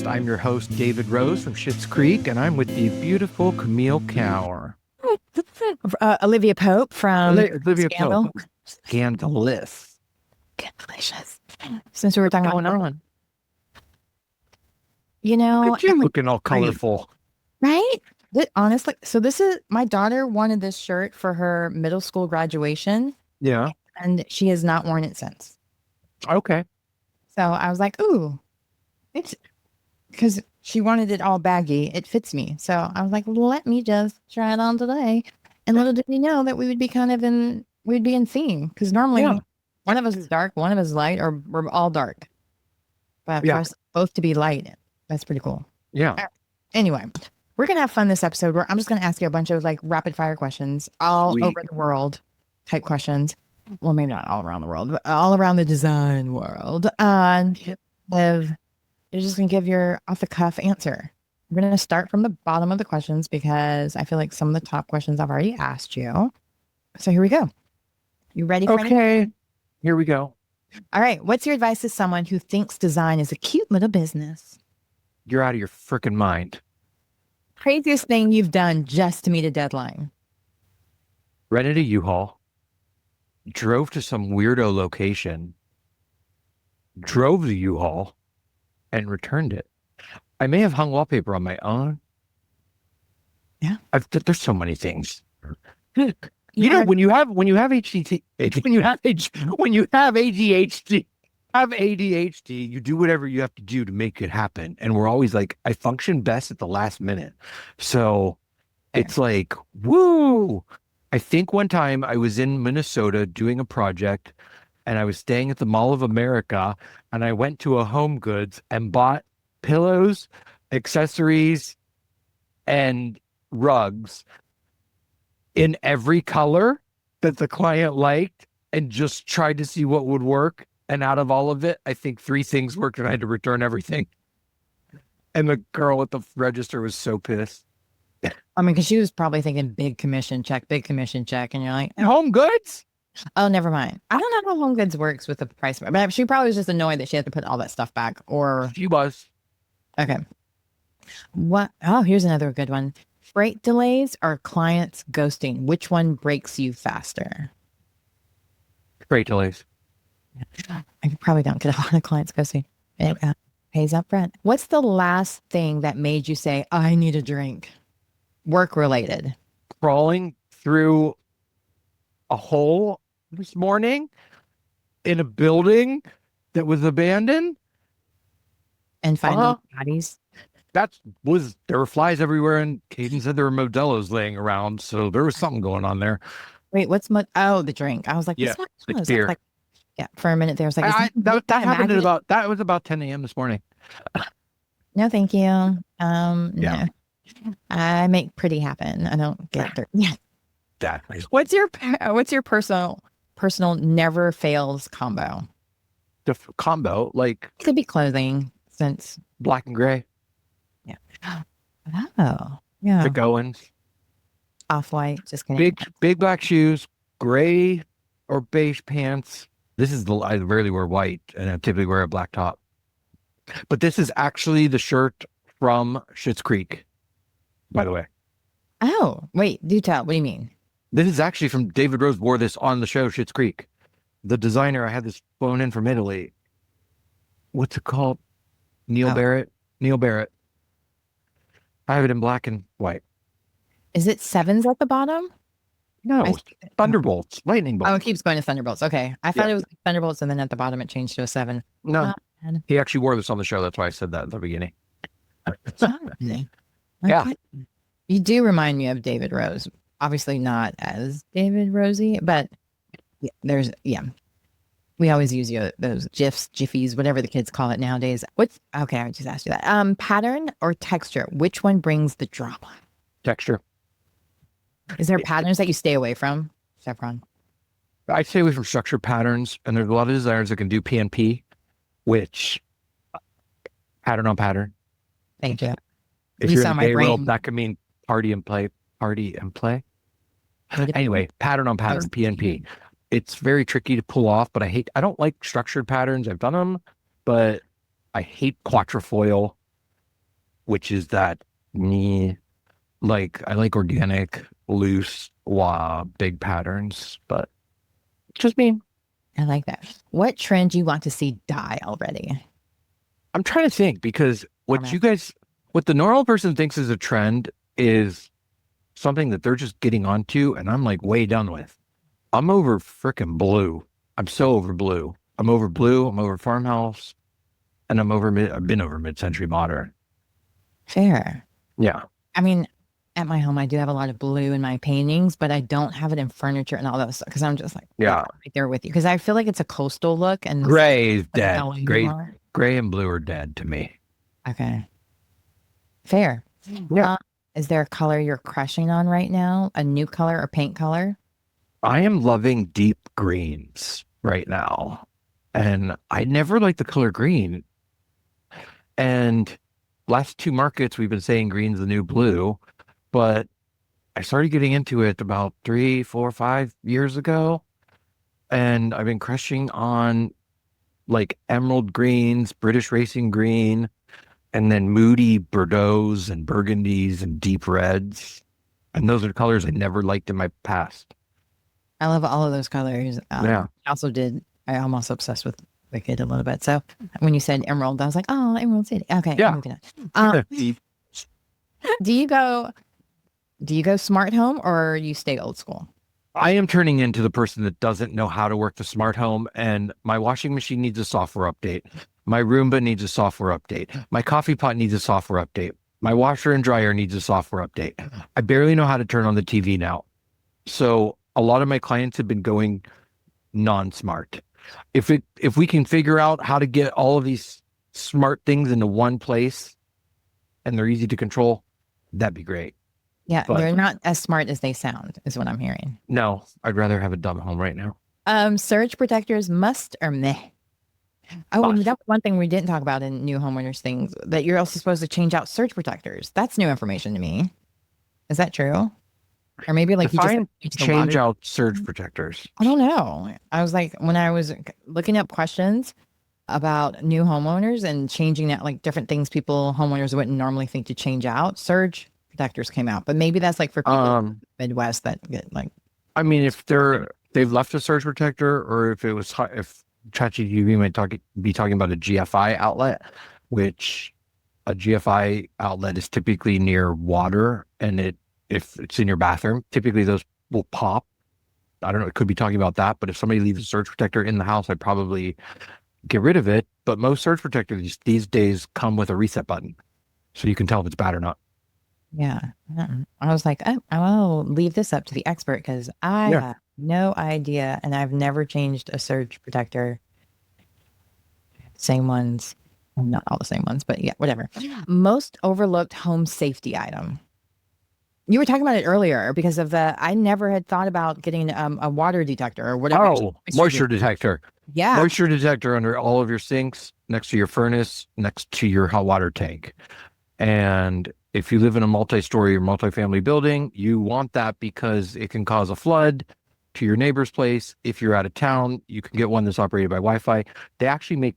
I'm your host, David Rose from Schitt's Creek, and I'm with the beautiful Camille Cower. Olivia Pope from Olivia Scandal. Pope. Scandalous. Delicious. Since we were talking What's about, going on? Look at you looking all colorful. Right? Honestly, so this is my daughter wanted this shirt for her middle school graduation. Yeah. And she has not worn it since. Okay. So I was like, ooh, it's because she wanted it all baggy. It fits me. So I was like, let me just try it on today. And little did we know that we would be we'd be in theme. Because normally one of us is dark, one of us is light, or we're all dark. But for us both to be light, that's pretty cool. Yeah. Anyway, we're going to have fun this episode where I'm just going to ask you a bunch of like rapid fire questions all over the world type questions. Well, maybe not all around the world, but all around the design world. And you're just going to give your off the cuff answer. We're going to start from the bottom of the questions because I feel like some of the top questions I've already asked you. So here we go. You ready for Okay. Here we go. All right. What's your advice to someone who thinks design is a cute little business? You're out of your freaking mind. Craziest thing you've done just to meet a deadline? Rented a U-Haul. Drove to some weirdo location. Drove the U-Haul. And returned it. I may have hung wallpaper on my own. Yeah. There's so many things. When you have ADHD, you do whatever you have to do to make it happen. And we're always like, I function best at the last minute. So it's like, woo. I think one time I was in Minnesota doing a project and I was staying at the Mall of America and I went to a Home Goods and bought pillows, accessories, and rugs in every color that the client liked and just tried to see what would work. And out of all of it, I think 3 things worked and I had to return everything. And the girl at the register was so pissed. I mean, because she was probably thinking big commission check. And you're like, Home Goods? Oh, never mind. I don't know how Home Goods works with the price, but she probably was just annoyed that she had to put all that stuff back. Or She was. Okay. What? Oh, here's another good one. Freight delays or clients ghosting? Which one breaks you faster? Freight delays. I probably don't get a lot of clients ghosting. It pays up front. What's the last thing that made you say, I need a drink? Work related. Crawling through a hole this morning in a building that was abandoned. And finding bodies. There were flies everywhere, and Caden said there were Modelo's laying around, so there was something going on there. Wait, the drink. I was like, yeah, the beer. Like, for a minute there, I was like, that happened that was about 10 a.m. this morning. No, thank you. Yeah. No. I make pretty happen. I don't get there. Yeah. Exactly. What's your personal never fails combo? The combo, like It could be clothing since black and gray. Yeah. Oh, yeah. The Goins. Off-white. Just kidding. Big black shoes, gray or beige pants. I rarely wear white, and I typically wear a black top. But this is actually the shirt from Schitt's Creek, by the way. Oh, wait. Do tell. What do you mean? This is actually from David Rose wore this on the show Schitt's Creek. The designer, I had this flown in from Italy. What's it called? Neil Barrett. I have it in black and white. Is it 7s at the bottom? No, Thunderbolts, lightning bolts. Oh, it keeps going to Thunderbolts. Okay. I thought it was Thunderbolts and then at the bottom it changed to a 7. No, he actually wore this on the show. That's why I said that at the beginning. Yeah. You do remind me of David Rose. Obviously not as David Rosey, but we always use those GIFs, Jiffies, whatever the kids call it nowadays. Okay, I just asked you that. Pattern or texture? Which one brings the drama? Texture. Is there patterns that you stay away from, Chevron? I stay away from structured patterns, and there's a lot of designers that can do PNP, which pattern on pattern. Thank you. If you're in the gay world, that could mean party and play. Anyway, pattern on pattern, PNP. It's very tricky to pull off, but I don't like structured patterns. I've done them, but I hate quatrefoil, which is that me. Like I like organic, loose, big patterns, but just me. I like that. What trend do you want to see die already? I'm trying to think because what the normal person thinks is a trend is something that they're just getting onto, and I'm like way done with. I'm over freaking blue. I'm so over blue. I'm over blue. I'm over farmhouse, and I've been over mid-century modern. Fair. Yeah. I mean, at my home, I do have a lot of blue in my paintings, but I don't have it in furniture and all that stuff because I'm just like, Yeah. right there with you. Because I feel like it's a coastal look and Gray is like dead. LA Gray, more. gray and blue are dead to me. Okay. Fair. Yeah. Is there a color you're crushing on right now? A new color or paint color? I am loving deep greens right now. And I never liked the color green. And last two markets, we've been saying green's the new blue, but I started getting into it about 3, 4, 5 years ago. And I've been crushing on like emerald greens, British racing green, and then moody Bordeaux's and Burgundies and deep reds. And those are colors I never liked in my past. I love all of those colors. Yeah. I almost obsessed with Wicked a little bit. So when you said emerald, I was like, oh, Emerald City. Okay. Yeah. Moving on. Do you go smart home or you stay old school? I am turning into the person that doesn't know how to work the smart home, and my washing machine needs a software update. My Roomba needs a software update. My coffee pot needs a software update. My washer and dryer needs a software update. I barely know how to turn on the TV now. So a lot of my clients have been going non-smart. If we can figure out how to get all of these smart things into one place and they're easy to control, that'd be great. Yeah, but they're not as smart as they sound, is what I'm hearing. No, I'd rather have a dumb home right now. Surge protectors must or meh? Oh, that's one thing we didn't talk about in new homeowners things, that you're also supposed to change out surge protectors. That's new information to me. Is that true? Or maybe like you just change out surge protectors. I don't know. I was like, when I was looking up questions about new homeowners and changing out like different things homeowners wouldn't normally think to change out, surge protectors came out, but maybe that's like for people in the Midwest that get like. I mean, if they've left a surge protector, or if ChatGPT might be talking about a GFI outlet, which a GFI outlet is typically near water, and if it's in your bathroom, typically those will pop. I don't know. It could be talking about that, but if somebody leaves a surge protector in the house, I'd probably get rid of it. But most surge protectors these days come with a reset button, so you can tell if it's bad or not. Yeah. I was like, oh, I'll leave this up to the expert because I have no idea. And I've never changed a surge protector. Same ones. Not all the same ones, but yeah, whatever. Most overlooked home safety item. You were talking about it earlier because of I never had thought about getting a water detector or whatever. Oh, moisture detector. Yeah. Moisture detector under all of your sinks, next to your furnace, next to your hot water tank. And if you live in a multi-story or multi-family building, you want that because it can cause a flood to your neighbor's place. If you're out of town, you can get one that's operated by Wi-Fi. They actually make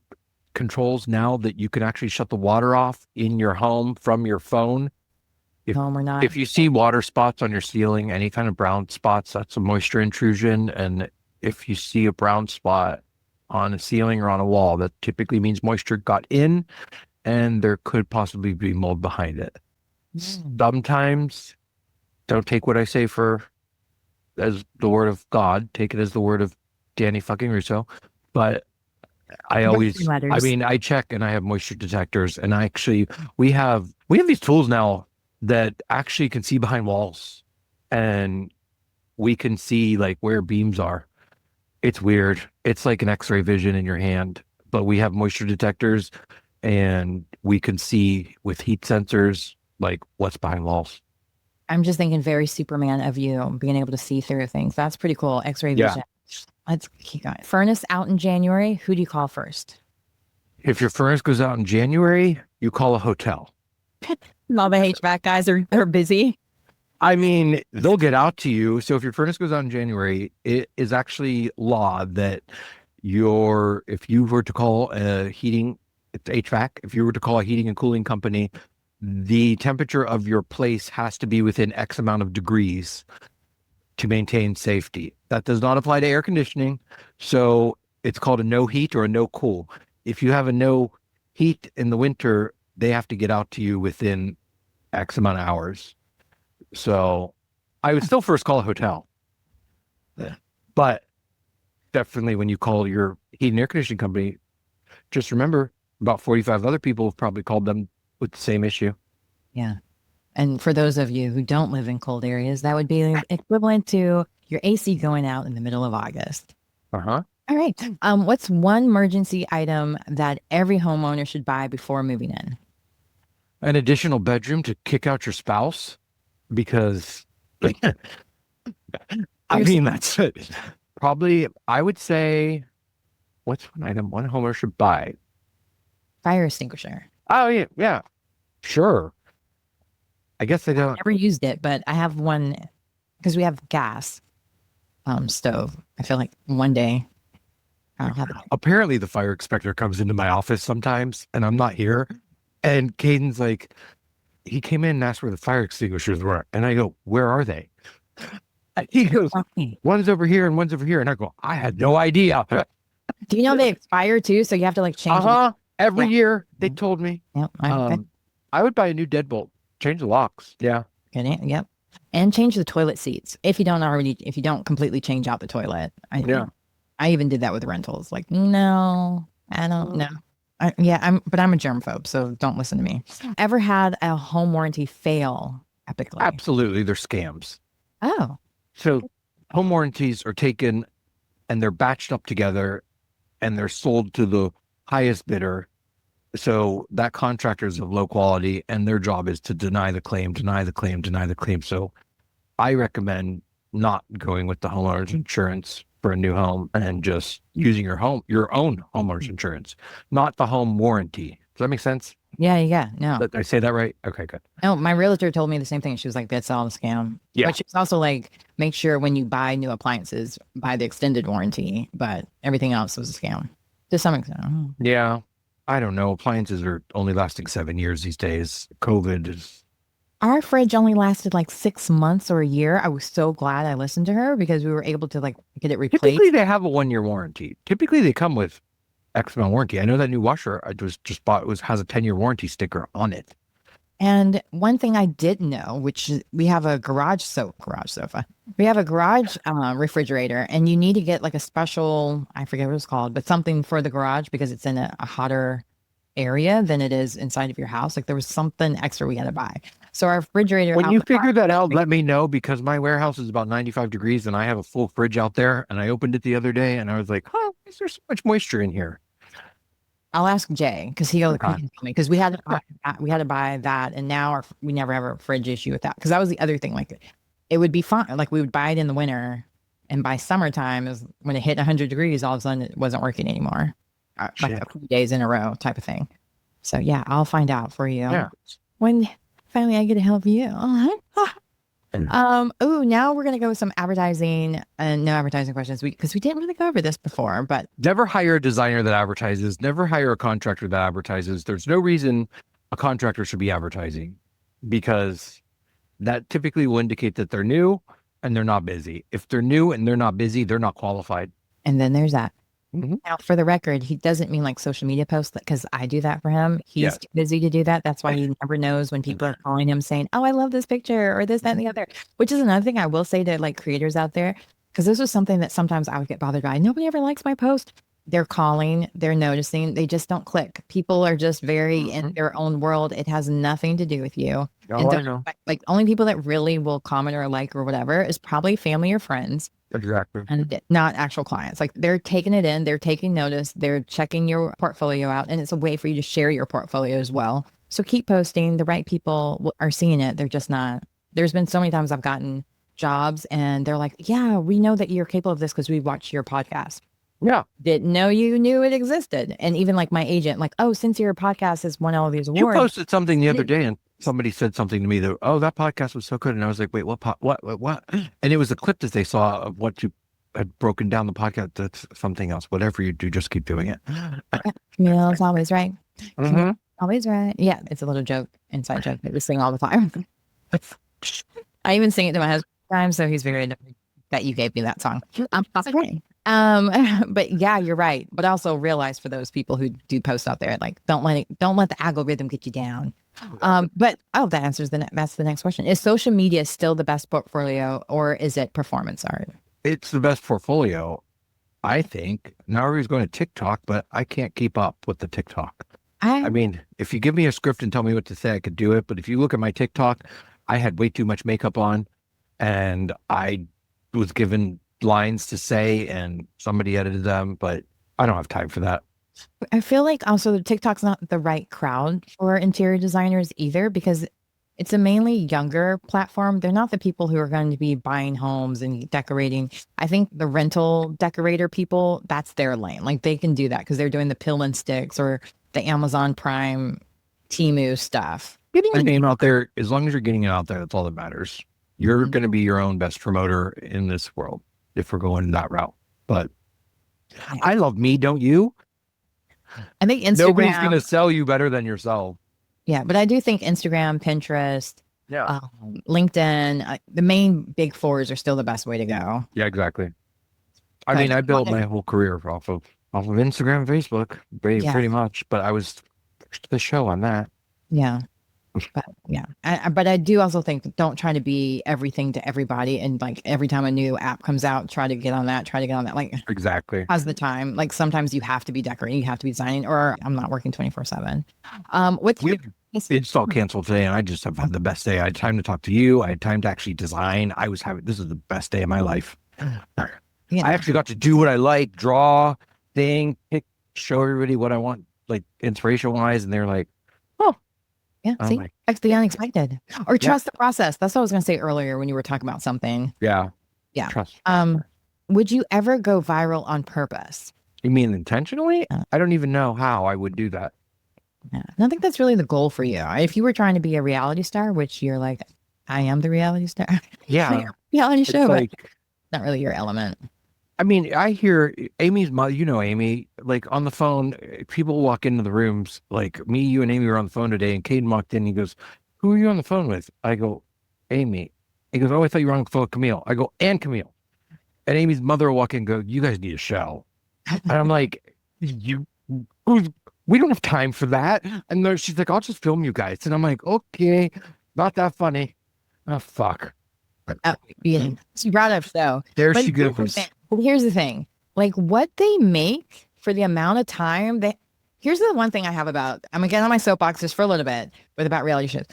controls now that you can actually shut the water off in your home from your phone. Home or not. If you see water spots on your ceiling, any kind of brown spots, that's a moisture intrusion. And if you see a brown spot on a ceiling or on a wall, that typically means moisture got in and there could possibly be mold behind it. Sometimes, don't take what I say as the word of God. Take it as the word of Danny fucking Russo. But I check and I have moisture detectors, and we have these tools now that actually can see behind walls, and we can see like where beams are. It's weird. It's like an X-ray vision in your hand, but we have moisture detectors, and we can see with heat sensors like what's behind walls. I'm just thinking very Superman of you being able to see through things. That's pretty cool. X-ray vision. Let's keep going. Furnace out in January. Who do you call first? If your furnace goes out in January, you call a hotel. All the HVAC guys are busy. I mean, they'll get out to you. So if your furnace goes out in January, it is actually law that if you were to call a heating It's HVAC. If you were to call a heating and cooling company, the temperature of your place has to be within X amount of degrees to maintain safety. That does not apply to air conditioning. So it's called a no heat or a no cool. If you have a no heat in the winter, they have to get out to you within X amount of hours. So I would still first call a hotel. But definitely when you call your heat and air conditioning company, just remember about 45 other people have probably called them with the same issue. Yeah. And for those of you who don't live in cold areas, that would be equivalent to your AC going out in the middle of August. Uh-huh. All right. What's one emergency item that every homeowner should buy before moving in? An additional bedroom to kick out your spouse, because I mean, that's it. Probably, I would say, what's one item one homeowner should buy? Fire extinguisher. Oh, yeah. Sure. I guess I don't. Never used it, but I have one because we have gas stove. I feel like one day I'll have it. Apparently, the fire inspector comes into my office sometimes, and I'm not here. And Caden's like, he came in and asked where the fire extinguishers were. And I go, where are they? He goes, one's over here and one's over here. And I go, I had no idea. Do you know they expire too? So you have to like change them? Every year, they told me. Yep. I would buy a new deadbolt, change the locks. Yeah. Yep. And change the toilet seats if you don't completely change out the toilet. I even did that with rentals. Like, no, I don't know. But I'm a germaphobe, so don't listen to me. Ever had a home warranty fail epically? Absolutely. They're scams. Oh. So home warranties are taken and they're batched up together and they're sold to the highest bidder. So that contractor is of low quality and their job is to deny the claim. So I recommend not going with the homeowner's insurance for a new home and just using your own homeowner's insurance, not the home warranty. Does that make sense? Yeah. No. Did I say that right? Okay, good. No, my realtor told me the same thing. She was like, that's all a scam. Yeah. But she was also like, make sure when you buy new appliances, buy the extended warranty, but everything else was a scam to some extent. Yeah. I don't know. Appliances are only lasting 7 years these days. COVID is... Our fridge only lasted like 6 months or a year. I was so glad I listened to her because we were able to like get it replaced. Typically, they have a 1-year warranty. Typically, they come with X amount warranty. I know that new washer I just bought has a 10-year warranty sticker on it. And one thing I didn't know, which we have a garage sofa. We have a garage refrigerator, and you need to get like a special, I forget what it's called, but something for the garage because it's in a hotter area than it is inside of your house. Like there was something extra we had to buy. So our refrigerator. When you figure that out, let me know because my warehouse is about 95 degrees and I have a full fridge out there. And I opened it the other day and I was like, "Huh, is there so much moisture in here?" I'll ask Jay because he can tell me because we had to buy that, and now we never have a fridge issue with that because that was the other thing. Like it would be fine. Like we would buy it in the winter, and by summertime is when it hit 100 degrees. All of a sudden, it wasn't working anymore, like a few days in a row type of thing. So yeah, I'll find out for you. Yeah. When finally I get to help you. Now we're gonna go with some advertising and no advertising questions because we didn't really go over this before. But never hire a designer that advertises. Never hire a contractor that advertises. There's no reason a contractor should be advertising because that typically will indicate that they're new and they're not busy. If they're new and they're not busy, they're not qualified. And then there's that. Mm-hmm. Now, for the record, he doesn't mean like social media posts because I do that for him. He's too busy to do that. That's why he never knows when people are calling him saying, "Oh, I love this picture," or this, that, and the other. Which is another thing I will say to like creators out there, because this was something that sometimes I would get bothered by. Nobody ever likes my post. They're calling, they're noticing, they just don't click. People are just very in their own world. It has nothing to do with you. Oh, I know. Like only people that really will comment or like or whatever is probably family or friends. Exactly. And not actual clients. Like they're taking it in, they're taking notice, they're checking your portfolio out, and it's a way for you to share your portfolio as well. So keep posting. The right people are seeing it. They're just not. There's been so many times I've gotten jobs and they're like, "Yeah, we know that you're capable of this because we watched your podcast." Yeah. Didn't know you knew it existed. And even like my agent, like, "Oh, since your podcast has won all of these awards." You posted something the other day and somebody said something to me that, "Oh, that podcast was so good." And I was like, "Wait, what?" And it was a clip that they saw of what you had broken down the podcast. That's something else. Whatever you do, just keep doing it. Camille's always right. Mm-hmm. Always right. Yeah, it's a little joke, inside joke that we sing all the time. I even sing it to my husband sometimes, so he's very annoyed that you gave me that song. That's okay. But yeah, you're right. But also realize for those people who do post out there, like don't let the algorithm get you down. But that answers that's the next question. Is social media still the best portfolio, or is it performance art? It's the best portfolio, I think. Now everybody's going to TikTok, but I can't keep up with the TikTok. I mean, if you give me a script and tell me what to say, I could do it. But if you look at my TikTok, I had way too much makeup on, and I was given lines to say, and somebody edited them, but I don't have time for that. I feel like also the TikTok's not the right crowd for interior designers either, because it's a mainly younger platform. They're not the people who are going to be buying homes and decorating. I think the rental decorator people, that's their lane. Like they can do that because they're doing the pill and sticks or the Amazon Prime Temu stuff. Getting your name out there, as long as you're getting it out there, that's all that matters. You're going to be your own best promoter in this world if we're going that route. But I love me, don't you? I think Instagram. Nobody's going to sell you better than yourself. Yeah, but I do think Instagram, Pinterest, LinkedIn, the main big fours are still the best way to go. Yeah, exactly. I mean, I built my whole career off of Instagram and Facebook, pretty much. But I was the show on that. Yeah. But yeah, but I do also think don't try to be everything to everybody, and like every time a new app comes out, try to get on that. Like exactly. How's the time? Like sometimes you have to be decorating, you have to be designing, or I'm not working 24/7. It's all canceled today, and I just have had the best day. I had time to talk to you. I had time to actually design. This is the best day of my life. Yeah. I actually got to do what I like, draw, think, show everybody what I want, like inspiration wise, and they're like, oh. Yeah, see, that's the unexpected. Or trust the process. That's what I was going to say earlier when you were talking about something. Yeah. Trust. Would you ever go viral on purpose? You mean intentionally? I don't even know how I would do that. Yeah. I don't think that's really the goal for you. If you were trying to be a reality star, which you're like, I am the reality star. Yeah. Reality show, but not really your element. I mean, I hear Amy's mother, Amy, like on the phone, people walk into the rooms, like me, you, and Amy were on the phone today, and Caden walked in, he goes, who are you on the phone with? I go, Amy. He goes, oh, I thought you were on the phone with Camille. I go, and Camille. And Amy's mother will walk in and go, you guys need a show. And I'm like, we don't have time for that. And she's like, I'll just film you guys. And I'm like, okay, not that funny. Oh, fuck. She brought up show. There she goes. Here's the thing, like what they make for the amount of time here's the one thing I have about, I'm gonna get on my soapbox just for a little bit, but about reality shows.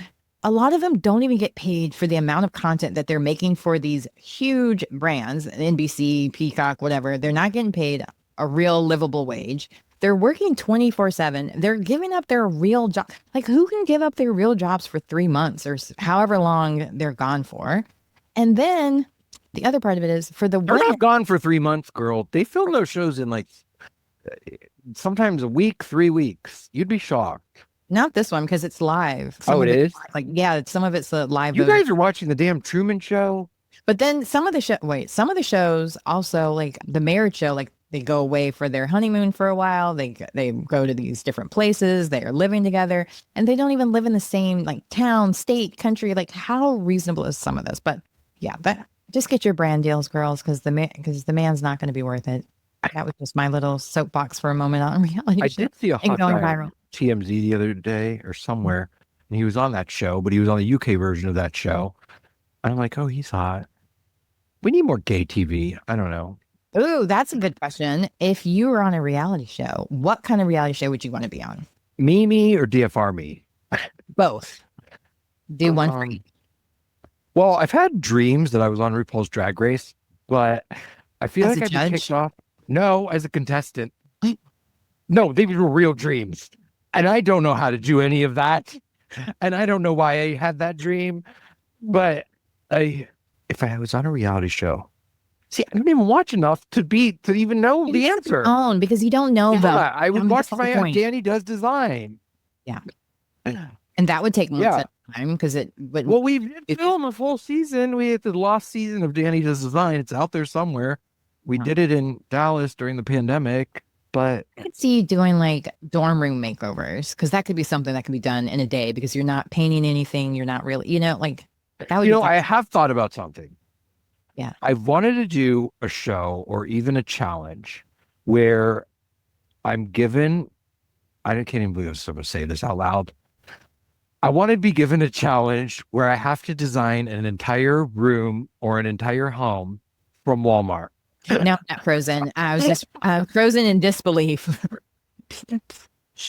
A lot of them don't even get paid for the amount of content that they're making for these huge brands, NBC, Peacock, whatever. They're not getting paid a real livable wage. They're working 24/7. They're giving up their real job. Like who can give up their real jobs for 3 months or however long they're gone for? And then the other part of it is for the they're not gone for 3 months, girl. They film those shows in like sometimes a week, 3 weeks. You'd be shocked. Not this one because it's live. It is? Like some of it's live. You guys are watching the damn Truman Show. But then some of the shows also, like the marriage show, like they go away for their honeymoon for a while. They go to these different places. They are living together, and they don't even live in the same like town, state, country. Like how reasonable is some of this? But yeah, just get your brand deals, girls, because the man's not going to be worth it. That was just my little soapbox for a moment on reality. I did see a hot guy on TMZ the other day or somewhere, and he was on that show, but he was on the UK version of that show. And I'm like, oh, he's hot. We need more gay TV. I don't know. Ooh, that's a good question. If you were on a reality show, what kind of reality show would you want to be on? Me or DFR me? Both. Do one for each. Well, I've had dreams that I was on RuPaul's Drag Race, but I feel like I'd be kicked off. No, as a contestant. No, they were real dreams. And I don't know how to do any of that. And I don't know why I had that dream. But if I was on a reality show, see, I don't even watch enough to even know the answer. Because you don't know about. I would watch Danny Does Design. Yeah. And that would take months at a time because it would. Well, we did film a full season. We had the lost season of Danny Does Design. It's out there somewhere. We did it in Dallas during the pandemic. But I could see you doing like dorm room makeovers because that could be something that can be done in a day because you're not painting anything. You're not really, like that would be I have thought about something. Yeah. I've wanted to do a show or even a challenge where I'm given, I can't even believe I'm supposed to say this out loud. I want to be given a challenge where I have to design an entire room or an entire home from Walmart. No, not frozen. I was just frozen in disbelief.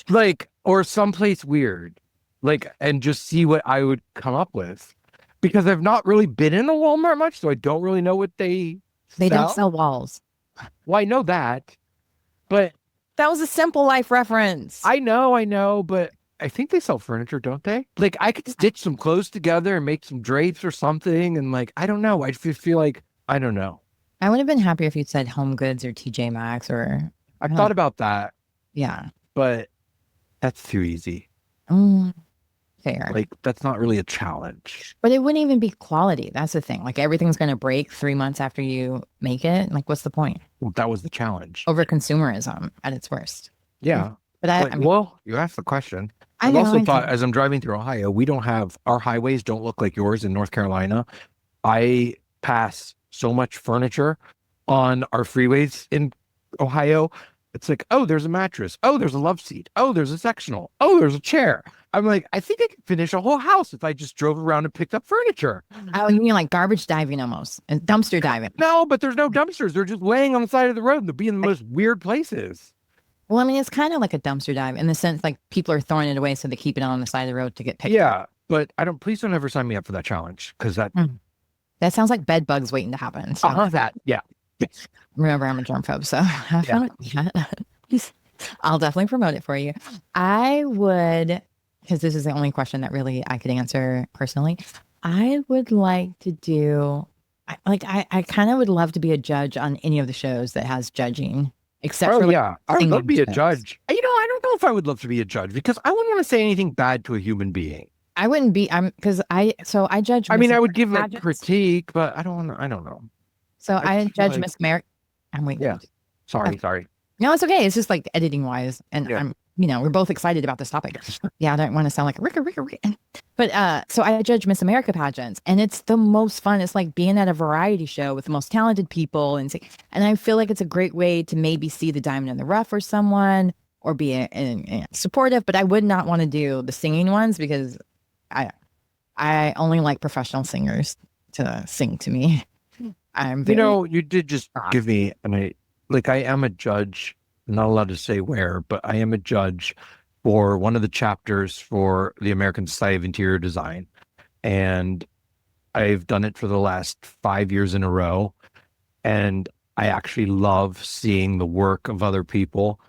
Like, or someplace weird, like, and just see what I would come up with. Because I've not really been in a Walmart much, so I don't really know what they don't sell walls. Well, I know that, but that was a Simple Life reference. I know, but I think they sell furniture, don't they? Like, I could stitch some clothes together and make some drapes or something, and like, I don't know. I feel like I don't know. I would have been happier if you'd said Home Goods or TJ Maxx or. I've thought about that. Yeah, but that's too easy. Fair. Like, that's not really a challenge. But it wouldn't even be quality. That's the thing. Like, everything's going to break 3 months after you make it. Like, what's the point? Well, that was the challenge. Over consumerism at its worst. Yeah. But I mean, well, you asked the question. I've also thought, as I'm driving through Ohio, we don't have, our highways don't look like yours in North Carolina. I pass so much furniture on our freeways in Ohio. It's like, oh, there's a mattress. Oh, there's a love seat. Oh, there's a sectional. Oh, there's a chair. I'm like, I think I could finish a whole house if I just drove around and picked up furniture. Oh, you mean like garbage diving almost, and dumpster diving? No, but there's no dumpsters. They're just laying on the side of the road and they'll be in the most weird places. Well, I mean, it's kind of like a dumpster dive in the sense like people are throwing it away so they keep it on the side of the road to get picked up. But please don't ever sign me up for that challenge because that sounds like bed bugs waiting to happen. So. Yeah. Remember, I'm a germphobe, so have fun with that. I'll definitely promote it for you. I would, because this is the only question that really I could answer personally. I would like to do, I kind of would love to be a judge on any of the shows that has judging, except for I would love to be a judge. I don't know if I would love to be a judge because I wouldn't want to say anything bad to a human being. I wouldn't be. I judge. I mean, I would give a critique, but I don't know. So I judge Miss America. I'm waiting. Yeah. Sorry. No, it's okay. It's just like editing wise. And I'm, we're both excited about this topic. Yeah, I don't want to sound like Ricka. But so I judge Miss America pageants and it's the most fun. It's like being at a variety show with the most talented people. And I feel like it's a great way to maybe see the diamond in the rough for someone or be supportive. But I would not want to do the singing ones because I only like professional singers to sing to me. You did just give me, I am a judge, I'm not allowed to say where, but I am a judge for one of the chapters for the American Society of Interior Design. And I've done it for the last 5 years in a row. And I actually love seeing the work of other people.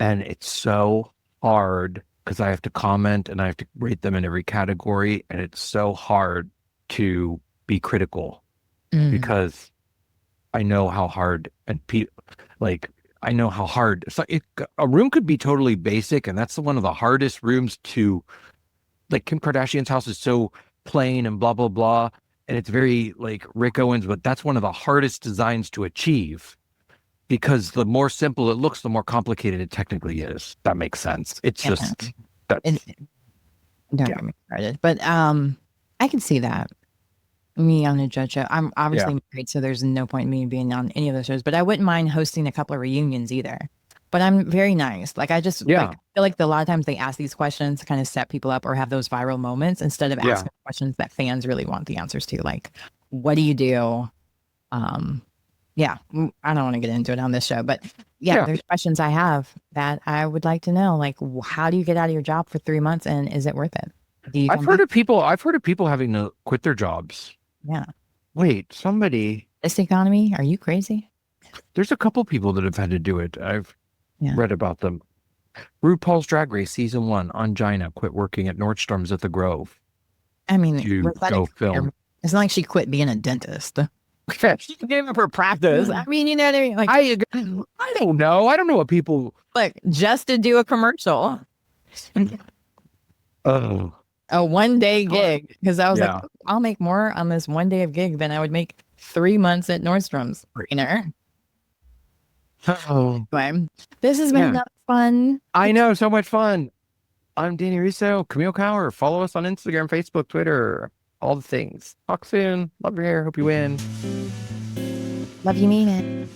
And it's so hard because I have to comment and I have to rate them in every category. And it's so hard to be critical because I know how hard I know how hard. So a room could be totally basic, and that's one of the hardest rooms to, like, Kim Kardashian's house is so plain and blah, blah, blah. And it's very like Rick Owens, but that's one of the hardest designs to achieve because the more simple it looks, the more complicated it technically is. That makes sense. It's just, don't get me started. But I can see that. Me on a judge show. I'm obviously married, so there's no point in me being on any of those shows, but I wouldn't mind hosting a couple of reunions either. But I'm very nice. Like, I just feel like a lot of times they ask these questions to kind of set people up or have those viral moments instead of asking questions that fans really want the answers to. Like, what do you do? I don't want to get into it on this show, but there's questions I have that I would like to know. Like, how do you get out of your job for 3 months and is it worth it? I've heard of people having to quit their jobs. Yeah. Wait, somebody. This economy? Are you crazy? There's a couple people that have had to do it. I've read about them. RuPaul's Drag Race season 1, Angina quit working at Nordstrom's at the Grove. I mean, to go film. It's not like she quit being a dentist. She gave up her practice. I mean, you know what I mean? Like, I don't know. I don't know what people just to do a commercial. Oh. A 1 day gig. Because I was like, I'll make more on this 1 day of gig than I would make 3 months at Nordstrom's. Oh, Anyway, this has been fun. I know, so much fun. I'm Danny Russo, Camille Cower. Follow us on Instagram, Facebook, Twitter, all the things. Talk soon. Love your hair. Hope you win. Love you, mean it.